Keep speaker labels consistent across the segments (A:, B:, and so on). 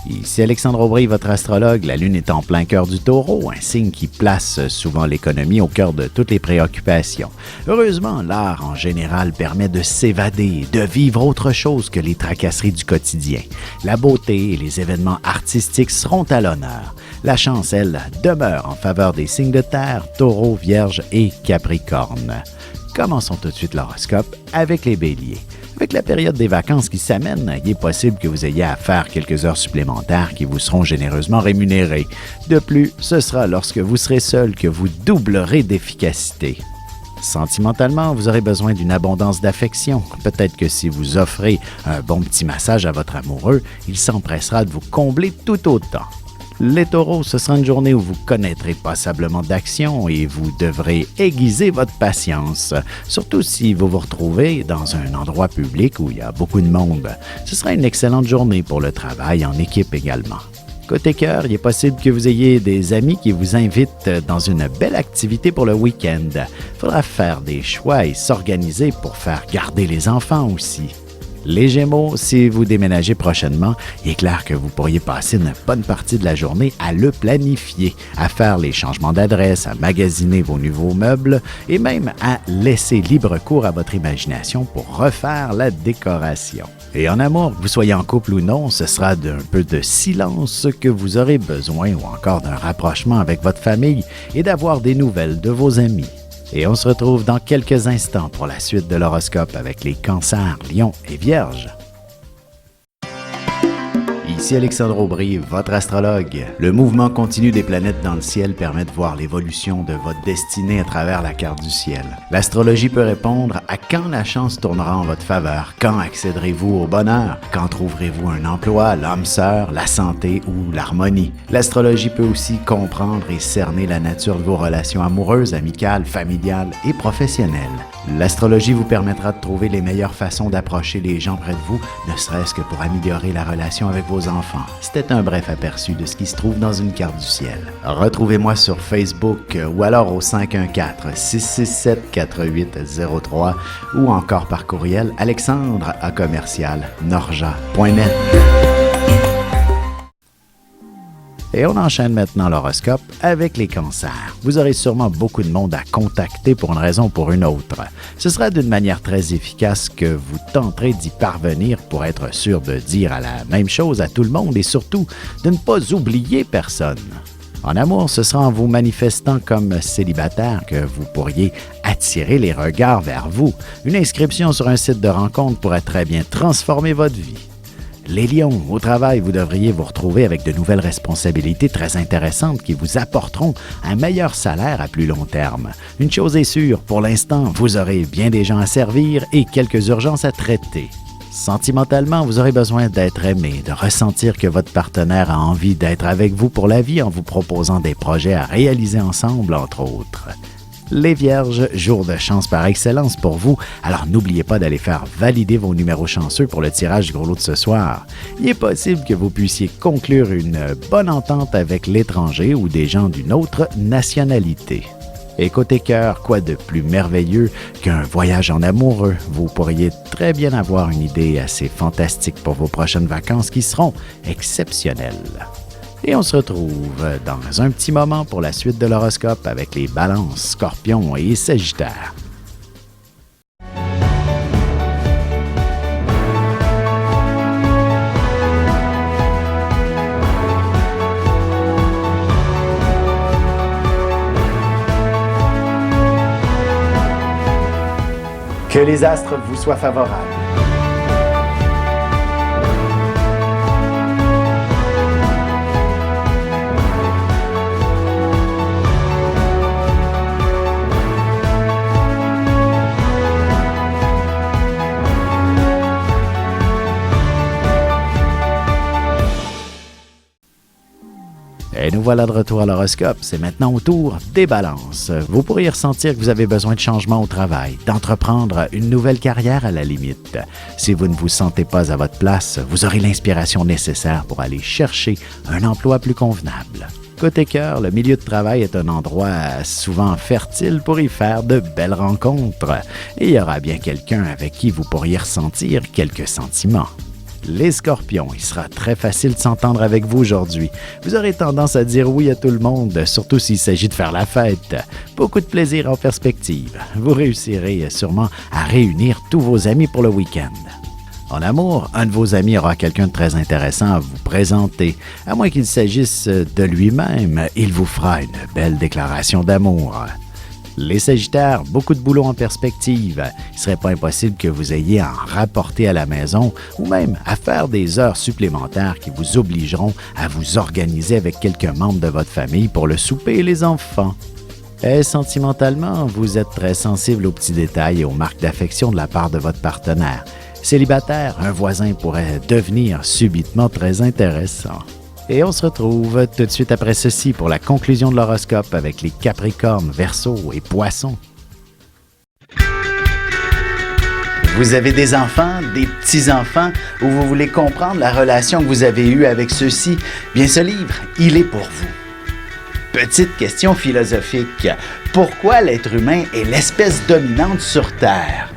A: Ici Alexandre Aubry, votre astrologue. La Lune est en plein cœur du Taureau, un signe qui place souvent l'économie au cœur de toutes les préoccupations. Heureusement, l'art en général permet de s'évader, de vivre autre chose que les tracasseries du quotidien. La beauté et les événements artistiques seront à l'honneur. La chance, elle, demeure en faveur des signes de terre, Taureau, Vierge et Capricorne. Commençons tout de suite l'horoscope avec les Béliers. Avec la période des vacances qui s'amène, il est possible que vous ayez à faire quelques heures supplémentaires qui vous seront généreusement rémunérées. De plus, ce sera lorsque vous serez seul que vous doublerez d'efficacité. Sentimentalement, vous aurez besoin d'une abondance d'affection. Peut-être que si vous offrez un bon petit massage à votre amoureux, il s'empressera de vous combler tout autant. Les taureaux, ce sera une journée où vous connaîtrez passablement d'action et vous devrez aiguiser votre patience, surtout si vous vous retrouvez dans un endroit public où il y a beaucoup de monde. Ce sera une excellente journée pour le travail en équipe également. Côté cœur, il est possible que vous ayez des amis qui vous invitent dans une belle activité pour le week-end. Il faudra faire des choix et s'organiser pour faire garder les enfants aussi. Les Gémeaux, si vous déménagez prochainement, il est clair que vous pourriez passer une bonne partie de la journée à le planifier, à faire les changements d'adresse, à magasiner vos nouveaux meubles et même à laisser libre cours à votre imagination pour refaire la décoration. Et en amour, que vous soyez en couple ou non, ce sera d'un peu de silence que vous aurez besoin ou encore d'un rapprochement avec votre famille et d'avoir des nouvelles de vos amis. Et on se retrouve dans quelques instants pour la suite de l'horoscope avec les Cancers, Lions et Vierges. Ici Alexandre Aubry, votre astrologue. Le mouvement continu des planètes dans le ciel permet de voir l'évolution de votre destinée à travers la carte du ciel. L'astrologie peut répondre à quand la chance tournera en votre faveur, quand accéderez-vous au bonheur, quand trouverez-vous un emploi, l'âme sœur, la santé ou l'harmonie. L'astrologie peut aussi comprendre et cerner la nature de vos relations amoureuses, amicales, familiales et professionnelles. L'astrologie vous permettra de trouver les meilleures façons d'approcher les gens près de vous, ne serait-ce que pour améliorer la relation avec vos enfants. C'était un bref aperçu de ce qui se trouve dans une carte du ciel. Retrouvez-moi sur Facebook ou alors au 514-667-4803 ou encore par courriel alexandre@norja.net. Et on enchaîne maintenant l'horoscope avec les cancers. Vous aurez sûrement beaucoup de monde à contacter pour une raison ou pour une autre. Ce sera d'une manière très efficace que vous tenterez d'y parvenir pour être sûr de dire à la même chose à tout le monde et surtout de ne pas oublier personne. En amour, ce sera en vous manifestant comme célibataire que vous pourriez attirer les regards vers vous. Une inscription sur un site de rencontre pourrait très bien transformer votre vie. Les lions, au travail, vous devriez vous retrouver avec de nouvelles responsabilités très intéressantes qui vous apporteront un meilleur salaire à plus long terme. Une chose est sûre, pour l'instant, vous aurez bien des gens à servir et quelques urgences à traiter. Sentimentalement, vous aurez besoin d'être aimé, de ressentir que votre partenaire a envie d'être avec vous pour la vie en vous proposant des projets à réaliser ensemble, entre autres. Les Vierges, jour de chance par excellence pour vous, alors n'oubliez pas d'aller faire valider vos numéros chanceux pour le tirage du gros lot de ce soir. Il est possible que vous puissiez conclure une bonne entente avec l'étranger ou des gens d'une autre nationalité. Et côté cœur, quoi de plus merveilleux qu'un voyage en amoureux? Vous pourriez très bien avoir une idée assez fantastique pour vos prochaines vacances qui seront exceptionnelles. Et on se retrouve dans un petit moment pour la suite de l'horoscope avec les Balances, Scorpions et Sagittaires. Que les astres vous soient favorables. Et nous voilà de retour à l'horoscope. C'est maintenant au tour des balances. Vous pourriez ressentir que vous avez besoin de changement au travail, d'entreprendre une nouvelle carrière à la limite. Si vous ne vous sentez pas à votre place, vous aurez l'inspiration nécessaire pour aller chercher un emploi plus convenable. Côté cœur, le milieu de travail est un endroit souvent fertile pour y faire de belles rencontres. Et il y aura bien quelqu'un avec qui vous pourriez ressentir quelques sentiments. Les Scorpions, il sera très facile de s'entendre avec vous aujourd'hui. Vous aurez tendance à dire oui à tout le monde, surtout s'il s'agit de faire la fête. Beaucoup de plaisir en perspective. Vous réussirez sûrement à réunir tous vos amis pour le week-end. En amour, un de vos amis aura quelqu'un de très intéressant à vous présenter. À moins qu'il s'agisse de lui-même, il vous fera une belle déclaration d'amour. Les Sagittaires, beaucoup de boulot en perspective. Il ne serait pas impossible que vous ayez à en rapporter à la maison ou même à faire des heures supplémentaires qui vous obligeront à vous organiser avec quelques membres de votre famille pour le souper et les enfants. Et sentimentalement, vous êtes très sensible aux petits détails et aux marques d'affection de la part de votre partenaire. Célibataire, un voisin pourrait devenir subitement très intéressant. Et on se retrouve tout de suite après ceci pour la conclusion de l'horoscope avec les Capricornes, Verseaux et Poissons. Vous avez des enfants, des petits-enfants, ou vous voulez comprendre la relation que vous avez eue avec ceux-ci? Bien, ce livre, il est pour vous. Petite question philosophique. Pourquoi l'être humain est l'espèce dominante sur Terre?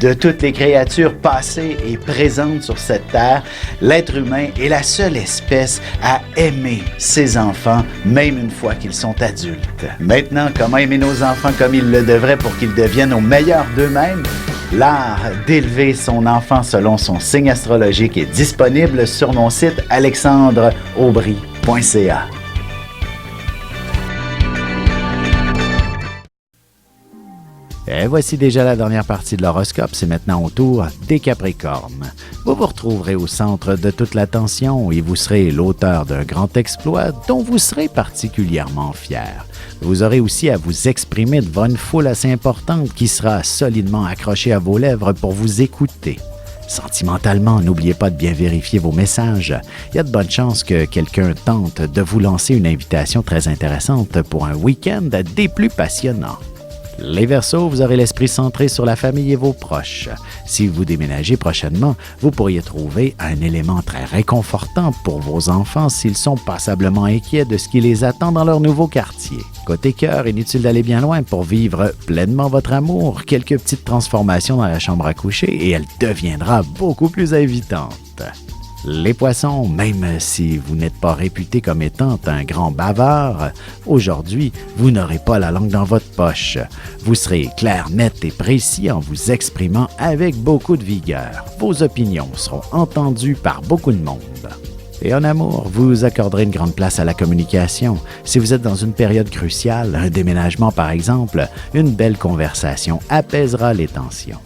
A: De toutes les créatures passées et présentes sur cette terre, l'être humain est la seule espèce à aimer ses enfants, même une fois qu'ils sont adultes. Maintenant, comment aimer nos enfants comme ils le devraient pour qu'ils deviennent au meilleur d'eux-mêmes? L'art d'élever son enfant selon son signe astrologique est disponible sur mon site alexandreaubry.ca. Et voici déjà la dernière partie de l'horoscope, c'est maintenant au tour des Capricornes. Vous vous retrouverez au centre de toute l'attention et vous serez l'auteur d'un grand exploit dont vous serez particulièrement fier. Vous aurez aussi à vous exprimer devant une foule assez importante qui sera solidement accrochée à vos lèvres pour vous écouter. Sentimentalement, n'oubliez pas de bien vérifier vos messages. Il y a de bonnes chances que quelqu'un tente de vous lancer une invitation très intéressante pour un week-end des plus passionnants. Les Verseaux, vous aurez l'esprit centré sur la famille et vos proches. Si vous déménagez prochainement, vous pourriez trouver un élément très réconfortant pour vos enfants s'ils sont passablement inquiets de ce qui les attend dans leur nouveau quartier. Côté cœur, inutile d'aller bien loin pour vivre pleinement votre amour. Quelques petites transformations dans la chambre à coucher et elle deviendra beaucoup plus invitante. Les Poissons, même si vous n'êtes pas réputé comme étant un grand bavard, aujourd'hui, vous n'aurez pas la langue dans votre poche. Vous serez clair, net et précis en vous exprimant avec beaucoup de vigueur. Vos opinions seront entendues par beaucoup de monde. Et en amour, vous accorderez une grande place à la communication. Si vous êtes dans une période cruciale, un déménagement par exemple, une belle conversation apaisera les tensions.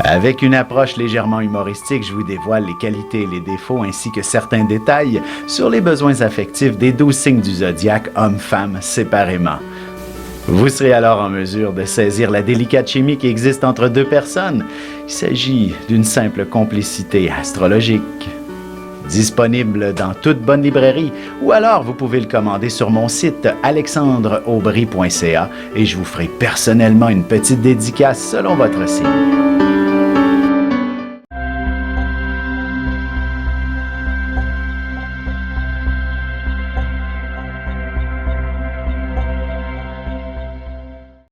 A: Avec une approche légèrement humoristique, je vous dévoile les qualités et les défauts ainsi que certains détails sur les besoins affectifs des 12 signes du zodiaque, hommes-femmes séparément. Vous serez alors en mesure de saisir la délicate chimie qui existe entre deux personnes. Il s'agit d'une simple complicité astrologique. Disponible dans toute bonne librairie ou alors vous pouvez le commander sur mon site alexandreaubry.ca et je vous ferai personnellement une petite dédicace selon votre signe.